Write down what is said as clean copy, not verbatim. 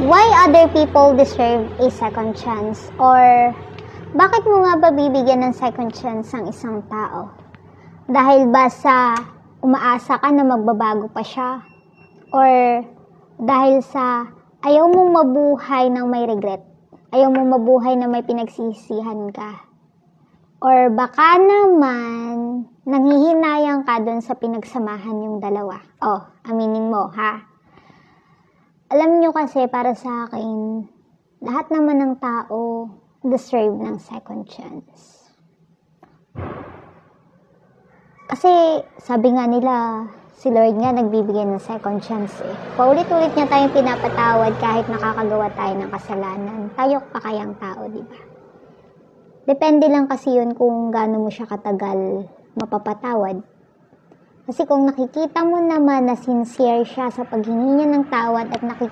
Why other people deserve a second chance? Or, bakit mo nga ba bibigyan ng second chance ang isang tao? Dahil ba sa umaasa ka na magbabago pa siya? Or, dahil sa ayaw mong mabuhay ng may regret? Ayaw mong mabuhay na may pinagsisihan ka? Or baka naman, nanghihinayang ka dun sa pinagsamahan yung dalawa? Oh, aminin mo, ha? Alam nyo kasi, para sa akin, lahat naman ng tao deserve ng second chance. Kasi, sabi nga nila, si Lord nga nagbibigay ng second chance eh. Paulit-ulit niya tayong pinapatawad kahit nakakagawa tayo ng kasalanan. Tayo pa kayang tao, di ba? Depende lang kasi yun kung gaano mo siya katagal mapapatawad. Kasi kung nakikita mo naman na sincere siya sa paghingi niya ng tawad at nakikita